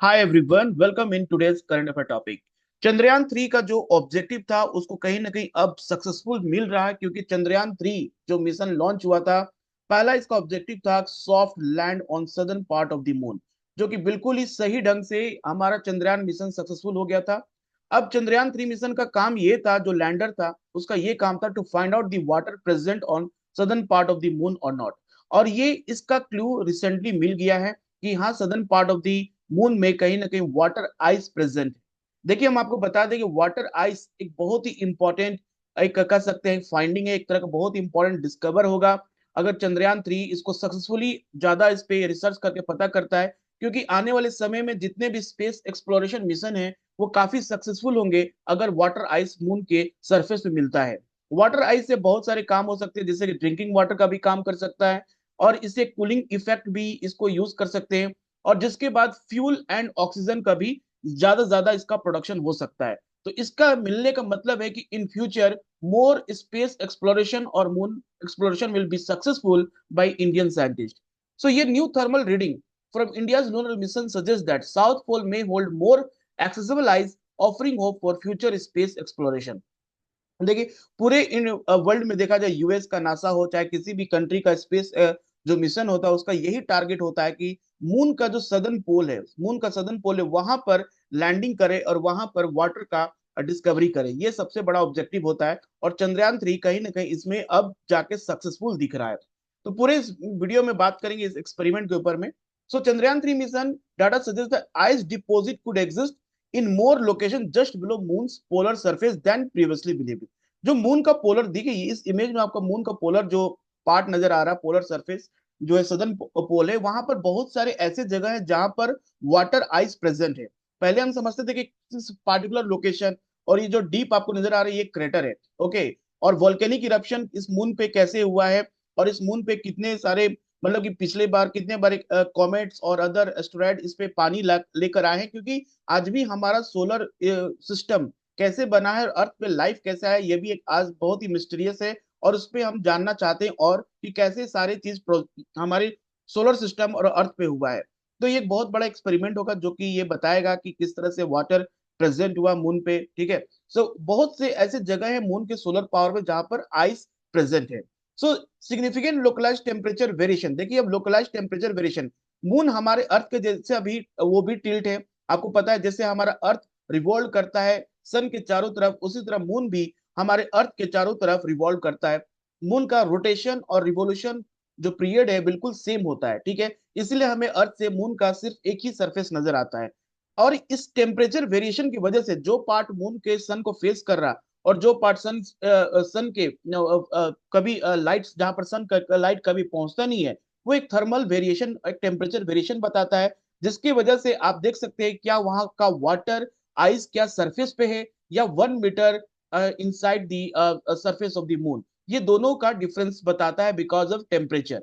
Hi everyone, welcome in today's current affair topic. Chandrayaan 3 का जो objective था उसको कहीं ना कहीं अब सक्सेसफुल मिल रहा है, क्योंकि चंद्रयान 3 जो मिशन लॉन्च हुआ था, पहला इसका ऑब्जेक्टिव था soft land on southern part of the moon, जो कि बिल्कुल ही सही ढंग से हमारा चंद्रयान मिशन सक्सेसफुल हो गया था। अब चंद्रयान 3 मिशन का काम ये था, जो लैंडर था उसका ये काम था to find out the water present on southern part of the moon और नॉट। और ये इसका क्लू रिसेंटली मिल गया है कि हाँ, southern part of the moon में कहीं ना कहीं वाटर आइस प्रेजेंट है। देखिए, हम आपको बता दें कि वाटर आइस एक बहुत ही इंपॉर्टेंट, एक कह सकते हैं फाइंडिंग है, एक तरह का बहुत ही इंपॉर्टेंट डिस्कवर होगा अगर चंद्रयान 3 इसको सक्सेसफुली ज्यादा इस पे रिसर्च करके पता करता है। क्योंकि आने वाले समय में जितने भी स्पेस एक्सप्लोरेशन मिशन है वो काफी सक्सेसफुल होंगे अगर वाटर आइस मून के सरफेस पे मिलता है। वाटर आइस से बहुत सारे काम हो सकते हैं, जैसे कि ड्रिंकिंग वाटर का भी काम कर सकता है, और इससे कूलिंग इफेक्ट भी इसको यूज कर सकते हैं, और जिसके बाद फ्यूल एंड ऑक्सीजन का भी ज्यादा इसका प्रोडक्शन हो सकता है। तो इसका मिलने का मतलब है कि in future more space exploration और moon exploration will be successful by Indian scientist. So ये new thermal reading from India's lunar mission suggests that South Pole may hold more accessible ice, offering hope for future space exploration. देखिए, पूरे in world में देखा जाए, US का NASA हो चाहे किसी भी कंट्री का स्पेस जो मिशन होता है, उसका यही टारगेट होता है कि मून का जो सदर्न पोल है, मून का सदर्न पोल है, वहां पर लैंडिंग करे और वहां पर वाटर का डिस्कवरी करे। ये सबसे बड़ा ऑब्जेक्टिव होता है, और चंद्रयान 3 कहीं ना कहीं इसमें अब जाके सक्सेसफुल दिख रहा है। तो पूरे इस वीडियो में बात करेंगे इस एक्सपेरिमेंट के ऊपर में। So Chandrayaan 3 mission data suggest the ice deposit could exist in more location just below moon's polar surface than previously believed। जो मून का पोलर, देखिए इस इमेज में आपका मून का पोलर जो पार्ट नजर आ रहा है, पोलर सरफेस जो है, सदर्न पोल है, वहां पर बहुत सारे ऐसे जगह है जहां पर वाटर आइस प्रेजेंट है। पहले हम समझते थे कि इस पार्टिकुलर लोकेशन, और ये जो डीप आपको नजर आ रही है ये क्रेटर है, ओके। और वोल्केनिक इरप्शन इस मून पे कैसे हुआ है, और इस मून पे कितने सारे, मतलब कि पिछले बार कितने बार कॉमेट्स और अदर एस्टेरॉयड इस पे पानी लेकर आए हैं, क्योंकि आज भी हमारा सोलर सिस्टम कैसे बना है और अर्थ पे लाइफ कैसा है, ये भी एक आज बहुत ही मिस्टीरियस है। और उस पे हम जानना चाहते हैं, और कि कैसे सारे चीज हमारे सोलर सिस्टम और अर्थ पे हुआ है। तो ये एक बहुत बड़ा एक्सपेरिमेंट होगा जो कि ये बताएगा कि किस तरह से वाटर प्रेजेंट हुआ मून पे, ठीक है। सो बहुत से ऐसे जगह है मून के सोलर पावर में जहां पर आइस प्रेजेंट है। सो सिग्निफिकेंट लोकलाइज टेम्परेचर वेरिएशन, देखिए अब लोकलाइज टेम्परेचर वेरिएशन, मून हमारे अर्थ के जैसे अभी वो भी टिल्ट है। आपको पता है जैसे हमारा अर्थ रिवॉल्व करता है सन के चारों तरफ, उसी तरह मून भी हमारे अर्थ के चारों तरफ रिवॉल्व करता है। मून का रोटेशन और रिवोल्यूशन जो पीरियड है बिल्कुल सेम होता है, ठीक है। इसलिए हमें अर्थ से मून का सिर्फ एक ही सरफेस नजर आता है। और इस टेम्परेचर वेरिएशन की वजह से जो पार्ट मून के सन को फेस कर रहा, और जो पार्ट सन के कभी लाइट, जहां पर सन का लाइट कभी पहुंचता नहीं है, वो एक थर्मल वेरिएशन, एक टेम्परेचर वेरिएशन बताता है। जिसकी वजह से आप देख सकते हैं क्या वहां का वाटर आइस क्या सरफेस पे है या 1 metre inside the surface of the moon. ये दोनों का डिफरेंस बताता है because of temperature.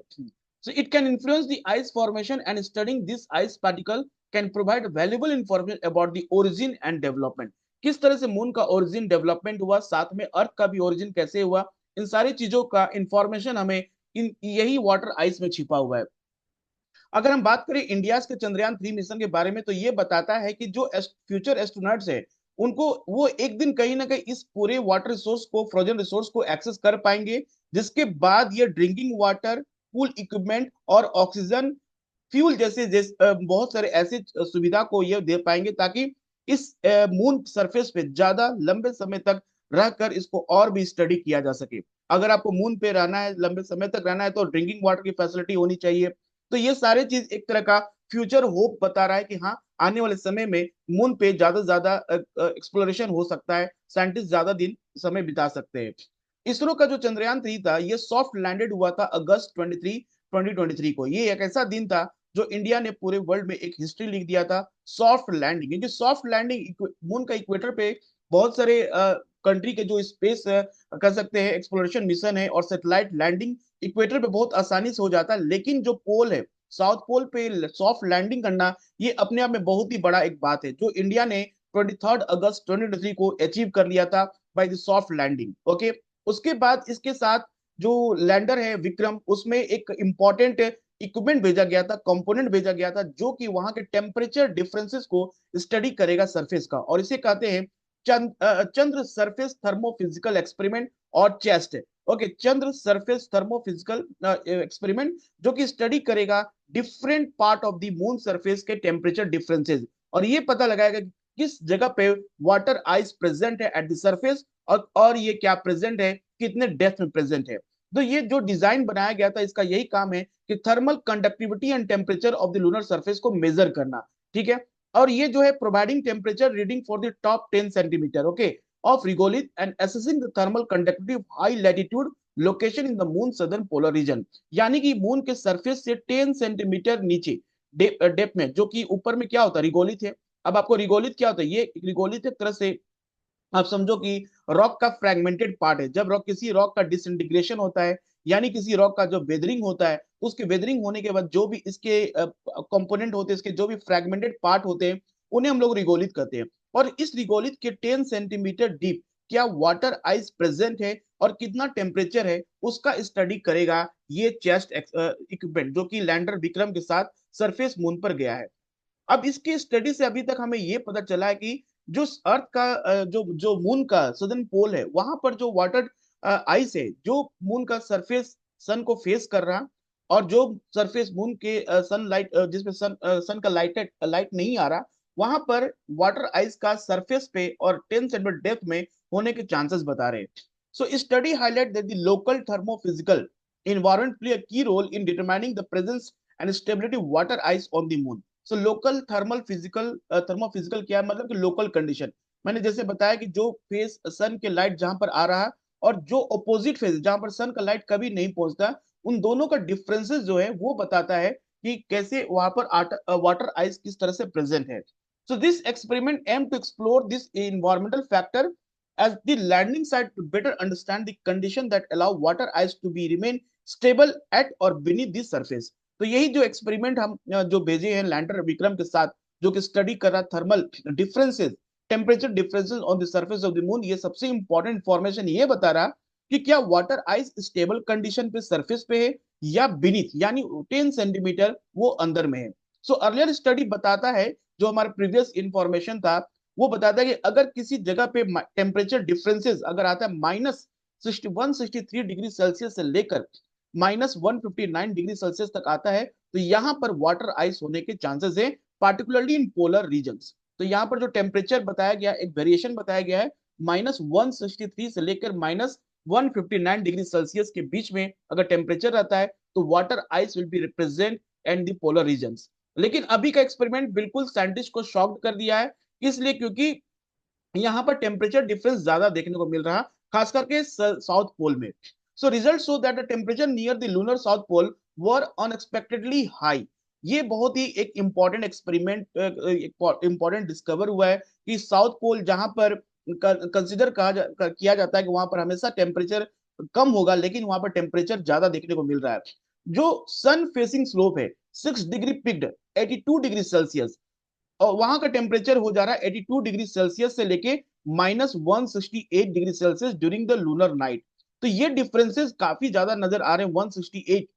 So it can influence the ice formation, and studying this ice particle can provide valuable information about the origin and development. किस तरह से moon का origin development हुआ, साथ में अर्थ का भी ओरिजिन कैसे हुआ, इन सारी चीजों का इंफॉर्मेशन हमें इन यही वाटर आइस में छिपा हुआ है। अगर हम बात करें इंडिया के चंद्रयान 3 मिशन के बारे में, तो ये बताता है कि जो फ्यूचर एस्ट्रोनॉट्स है उनको, वो एक दिन कहीं ना कहीं इस पूरे वाटर रिसोर्स को, फ्रोजन रिसोर्स को एक्सेस कर पाएंगे, जिसके बाद ये ड्रिंकिंग वाटर, कूल इक्विपमेंट और ऑक्सीजन, फ्यूल जैसे बहुत सारे ऐसे सुविधा को ये दे पाएंगे, ताकि इस मून सरफेस पे ज्यादा लंबे समय तक रहकर इसको और भी स्टडी किया जा सके। अगर आपको मून पे रहना है, लंबे समय तक रहना है, तो ड्रिंकिंग वाटर की फैसिलिटी होनी चाहिए। तो ये सारे चीज एक तरह का फ्यूचर होप बता रहा है कि हाँ, आने वाले समय में मून पे ज्यादा एक्सप्लोरेशन हो सकता है, साइंटिस्ट ज्यादा दिन समय बिता सकते हैं। इसरो का जो चंद्रयान 3 था ये सॉफ्ट लैंडेड हुआ था अगस्त 23 2023 को। ये एक ऐसा दिन था जो इंडिया ने पूरे वर्ल्ड में एक हिस्ट्री लिख दिया था, सॉफ्ट लैंडिंग। क्योंकि सॉफ्ट लैंडिंग, मून का इक्वेटर पे बहुत सारे कंट्री के जो स्पेस कर सकते हैं एक्सप्लोरेशन मिशन है और सैटेलाइट लैंडिंग इक्वेटर पे बहुत आसानी से हो जाता है, लेकिन जो पोल है, साउथ पोल पे सॉफ्ट लैंडिंग करना, ये अपने आप में बहुत ही बड़ा एक बात है, जो इंडिया ने 23 अगस्त 2023 को अचीव कर लिया था by the soft landing, okay. उसके बाद इसके साथ जो लैंडर है विक्रम, उसमें एक इंपॉर्टेंट इक्विपमेंट भेजा गया था, कंपोनेंट भेजा गया था, जो कि वहां के टेम्परेचर डिफरेंसेस को स्टडी करेगा सरफेस का, और इसे कहते हैं चंद्र सरफेस थर्मोफिजिकल एक्सपेरिमेंट और चेस्ट। ओके, चंद्र सरफेस थर्मोफिजिकल एक्सपेरिमेंट, जो कि स्टडी करेगा different part of the moon surface के टेम्परेचर डिफरेंसेस, और ये पता लगाएगा कि किस जगह पे वाटर आइस प्रेजेंट है एट द सरफेस, और ये क्या प्रेजेंट है, कितने डेप्थ में प्रेजेंट है। तो ये जो डिजाइन बनाया गया था, इसका यही काम है कि thermal conductivity and temperature of the lunar surface को मेजर करना। ठीक है, और ये जो है providing temperature reading for the top 10 centimetre, okay, of regolith and assessing the thermal conductivity of high latitude location in the moon southern polar region. यानी कि मून के सरफेस से 10 सेंटीमीटर नीचे डेप्थ में, जो कि ऊपर में क्या होता है, रिगोलिथ है। अब आपको रिगोलिथ क्या होता है, ये रिगोलिथ एक तरह से आप समझो कि रॉक का फ्रैगमेंटेड पार्ट है। जब रॉक, किसी रॉक का डिसइंटीग्रेशन होता है, यानी किसी रॉक का जो वेदरिंग होता है, उसके वेदरिंग होने के बाद जो भी इसके कंपोनेंट होते हैं, इसके जो भी फ्रैगमेंटेड पार्ट होते हैं, उन्हें हम लोग रिगोलिथ कहते हैं। और इस रिगोलिथ के 10 सेंटीमीटर डीप क्या वाटर आइस प्रेजेंट है और कितना टेम्परेचर है, उसका स्टडी करेगा ये चेस्ट इक्विपमेंट, जो कि लैंडर विक्रम के साथ सरफेस मून पर गया है। अब इसकी स्टडी से अभी तक हमें ये पता चला है कि जो अर्थ का जो जो मून का सदर्न पोल है, वहां पर जो वाटर आइस है, जो मून का सरफेस सन को फेस कर रहा, और जो सरफेस मून के सनलाइट, जिसमें सन का लाइट नहीं आ रहा, वहां पर वाटर आइस का सरफेस पे और 10 सेंटीमीटर डेप्थ में होने के चांसेस बता रहे हैं। So study highlight that the local thermophysical environment play a key role in determining the presence and stability of water ice on the moon. So local thermal physical, thermophysical क्या है, मतलब कि लोकल कंडीशन। मैंने जैसे बताया कि जो face सन के लाइट जहां पर आ रहा है, और जो अपोजिट फेस जहां पर सन का लाइट कभी नहीं पहुंचता, उन दोनों का डिफरेंसेस जो है वो बताता है कि कैसे वहां पर वाटर आइस किस तरह से प्रेजेंट है। So this experiment aim to explore this environmental factor as the landing site to better understand the condition that allow water ice to be remain stable at or beneath the surface। तो यही जो experiment हम जो भेजे हैं lander Vikram के साथ, जो कि स्टडी कर रहा thermal differences, temperature differences on the surface of the moon, ये सबसे इंपॉर्टेंट इंफॉर्मेशन ये बता रहा कि क्या वाटर आइस स्टेबल कंडीशन पे सरफेस पे है या बीनीथ, यानी 10 सेंटीमीटर वो अंदर में है। सो अर्लियर स्टडी बताता है, जो हमारा प्रीवियस इंफॉर्मेशन था, वो बताता है कि अगर किसी जगह पे टेम्परेचर डिफरेंसेस अगर आता है -163 डिग्री सेल्सियस से लेकर -159 डिग्री सेल्सियस तक आता है, तो यहाँ पर वाटर आइस होने के चांसेस है, पार्टिकुलरली इन पोलर रीजन्स। तो यहाँ पर जो टेम्परेचर बताया गया, एक वेरिएशन बताया गया है, -163 से लेकर -159 डिग्री सेल्सियस के बीच में अगर टेम्परेचर रहता है, तो water ice will be represent and the polar regions. लेकिन अभी का एक्सपेरिमेंट बिल्कुल साइंटिस्ट को शॉक्ड कर दिया है, इसलिए क्योंकि यहाँ पर टेम्परेचर डिफरेंस ज्यादा देखने को मिल रहा, खास करके साउथ पोल में। So result show that the temperature near the lunar south pole were unexpectedly high. ये बहुत ही एक इंपॉर्टेंट एक्सपेरिमेंट, इंपॉर्टेंट डिस्कवर हुआ है कि साउथ पोल जहां पर कंसिडर किया जाता है कि वहां पर हमेशा टेम्परेचर कम होगा, लेकिन वहां पर टेम्परेचर ज्यादा देखने को मिल रहा है। जो सन फेसिंग स्लोप है, 6 डिग्री पिक्ड 82 डिग्री सेल्सियस, और वहां का टेम्परेचर हो जा रहा है 82 डिग्री सेल्सियस से लेके -168 degree Celsius during the lunar night. तो ये डिफरेंसेस काफी ज्यादा नजर आ रहे हैं, 168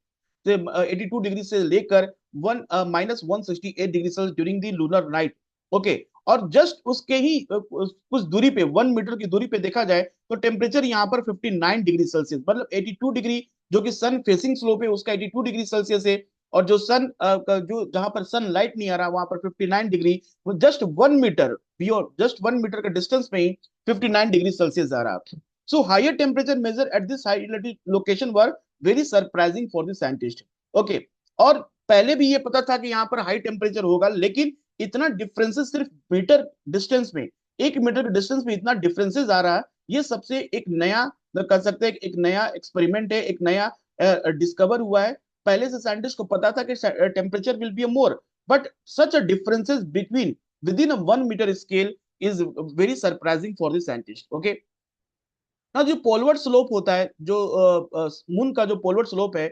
से 82 डिग्री से लेकर one -168 degree Celsius during the lunar night. Okay, और जस्ट उसके ही कुछ दूरी पे, 1 मीटर की दूरी पे देखा जाए, तो टेम्परेचर यहाँ पर 59 डिग्री सेल्सियस, मतलब 82 डिग्री, जो कि सन फेसिंग स्लोप है उसका 82 डिग्री सेल्सियस है, और जो सन जो जहां पर सन लाइट नहीं आ रहा, वहां पर 59 डिग्री, वो जस्ट 1 मीटर, जस्ट 1 मीटर के डिस्टेंस में ही 59 डिग्री सेल्सियस आ रहा। So higher temperature measure at this high location were very surprising for the scientist. Okay, और पहले भी ये पता था कि यहाँ पर हाई टेम्परेचर होगा, लेकिन इतना डिफरेंसेस सिर्फ मीटर डिस्टेंस में, 1 मीटर के डिस्टेंस में इतना डिफरेंसेस आ रहा है, ये सबसे एक नया, कह सकते हैं एक नया एक्सपेरिमेंट है, एक नया डिस्कवर हुआ है। पहले से साइंटिस्ट को पता था कि temperature will be more, but such a differences between within a 1 metre scale is very surprising for the scientist. Okay, ना जो पोलवर्ड स्लोप होता है, जो मून का जो पोलवर्ड स्लोप है,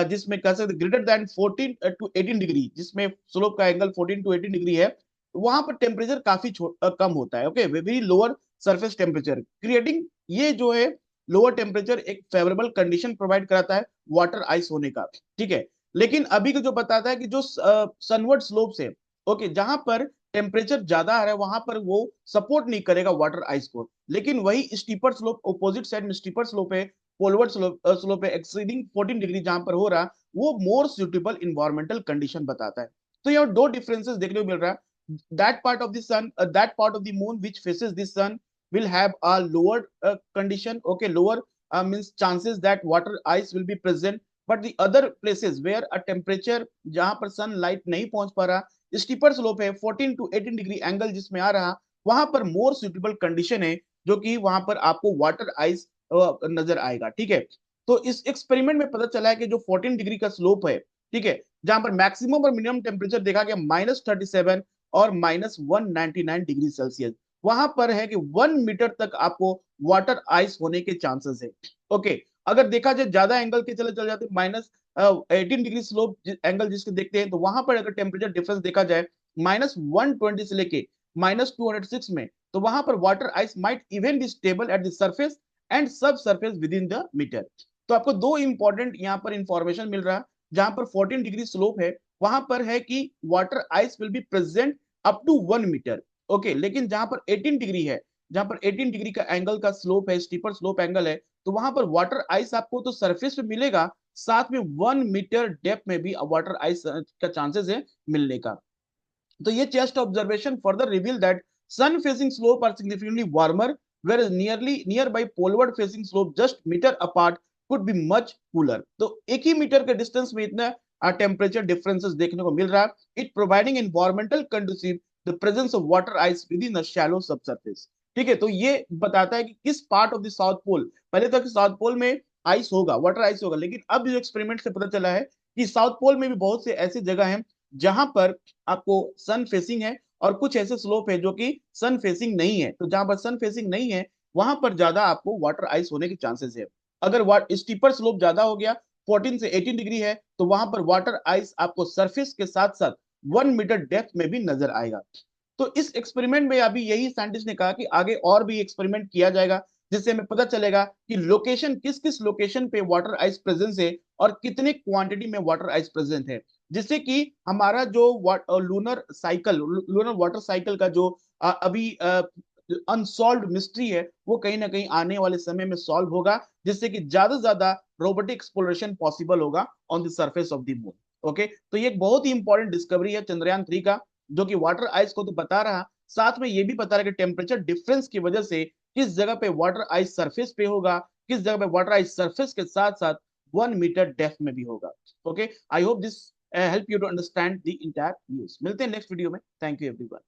जिसमें कह सकते ग्रेटर देन 14 टू 18 डिग्री, जिसमें स्लोप का एंगल 14 टू 18 डिग्री है, वहां पर टेम्परेचर काफी कम होता है। Okay, very lower surface temperature creating, ये जो है लोअर टेम्परेचर एक फेवरेबल कंडीशन प्रोवाइड कराता है वाटर आइस होने का। ठीक है, लेकिन अभी का जो बताता है कि जो सनवर्ड स्लोप से, ओके, जहां पर टेम्परेचर ज्यादा आ रहा है वहां पर वो सपोर्ट नहीं करेगा वाटर आइस को, लेकिन वही स्टीपर स्लोप ऑपोजिट साइड में स्टीपर स्लोप है, पोलवर्ड स्लोप है एक्सीडिंग 14 डिग्री जहां पर हो रहा, वो मोर सुटेबल इन्वायरमेंटल कंडीशन बताता है। तो यहाँ दो डिफरेंसेस देखने को मिल रहा है। That part of the sun, that part of the moon which faces the sun will have a lower condition, okay, lower means chances that water ice will be present, but the other places where a temperature जहां पर sunlight नहीं पहुंच पा रहा, steeper slope है 14 to 18 degree angle जिसमें आ रहा, वहां पर मोर सुटेबल कंडीशन है, जो कि वहां पर आपको वाटर आइस नजर आएगा। ठीक है, तो इस एक्सपेरिमेंट में पता चला है कि जो 14 डिग्री का स्लोप है, ठीक है, जहां पर मैक्सिमम और मिनिमम टेम्परेचर देखा गया -37 और -199 डिग्री सेल्सियस, वहां पर है कि 1 मीटर तक आपको वाटर आइस होने के चांसेस है। ओके, अगर देखा जाए ज्यादा एंगल के चले जाते -18 डिग्री स्लोप एंगल जिसके देखते हैं, तो वहां पर अगर टेम्परेचर डिफरेंस देखा जाए -120 से लेके -206 में, तो वहां पर water ice might even be stable at the surface and subsurface within the meter. तो आपको दो इंपॉर्टेंट यहाँ पर इंफॉर्मेशन मिल रहा है। जहां पर 14 डिग्री स्लोप है वहां पर है कि water ice will be present up to 1 metre, okay, लेकिन जहां पर 18 डिग्री है, जहां पर 18 डिग्री का एंगल का स्लोप है, स्टीपर स्लोप एंगल है, तो वहां पर वाटर आइस आपको तो सरफेस पे मिलेगा, साथ में 1 मीटर डेप्थ में भी वाटर आइस का चांसेस है मिलने का। तो ये ChaSTE observation further reveal that sun facing slope are significantly warmer, where nearby poleward facing slope just meter apart could be much cooler. तो एक ही मीटर के डिस्टेंस में इतना टेम्परेचर डिफरेंसेस देखने को मिल रहा है, it providing environmental conducive the presence of water ice within the shallow subsurface. ठीक है, तो ये बताता है कि किस part of the south pole, पहले तक साउथ पोल में आइस होगा, वाटर आइस होगा, लेकिन अब जो एक्सपेरिमेंट से पता चला है कि साउथ पोल में भी बहुत से ऐसी जगह हैं जहां पर आपको सन फेसिंग है, और कुछ ऐसे स्लोप है जो कि सन फेसिंग नहीं है। तो जहां पर सन फेसिंग नहीं है वहां पर ज्यादा आपको वाटर आइस होने के चांसेस है। अगर स्टीपर स्लोप ज्यादा हो गया 14 से 18 डिग्री है, तो वहां पर वाटर आइस आपको सरफेस के साथ साथ 1 मीटर डेप्थ में भी नजर आएगा। तो इस एक्सपेरिमेंट में अभी यही साइंटिस्ट ने कहा कि आगे और भी एक्सपेरिमेंट किया जाएगा, जिससे हमें पता चलेगा कि लोकेशन किस किस लोकेशन पे वाटर आइस प्रेजेंस है और कितने क्वांटिटी में वाटर आइस प्रेजेंट है, जिससे कि हमारा जो lunar cycle, lunar water cycle का जो अभी अनसॉल्व मिस्ट्री है, वो कहीं ना कहीं आने वाले समय में सॉल्व होगा, जिससे कि ज्यादा से ज्यादा रोबोटिक एक्सप्लोरेशन पॉसिबल होगा on the surface of the moon. Okay, तो ये एक बहुत ही इंपॉर्टेंट डिस्कवरी है चंद्रयान 3 का, जो कि वाटर आइस को तो बता रहा, साथ में ये भी बता रहा कि टेम्परेचर डिफरेंस की वजह से किस जगह पे वाटर आइस सरफेस पे होगा, किस जगह पे वाटर आइस सरफेस के साथ साथ 1 मीटर डेप्थ में भी होगा। Okay, I hope this help you to understand the entire news। मिलते हैं नेक्स्ट वीडियो में। Thank you everyone.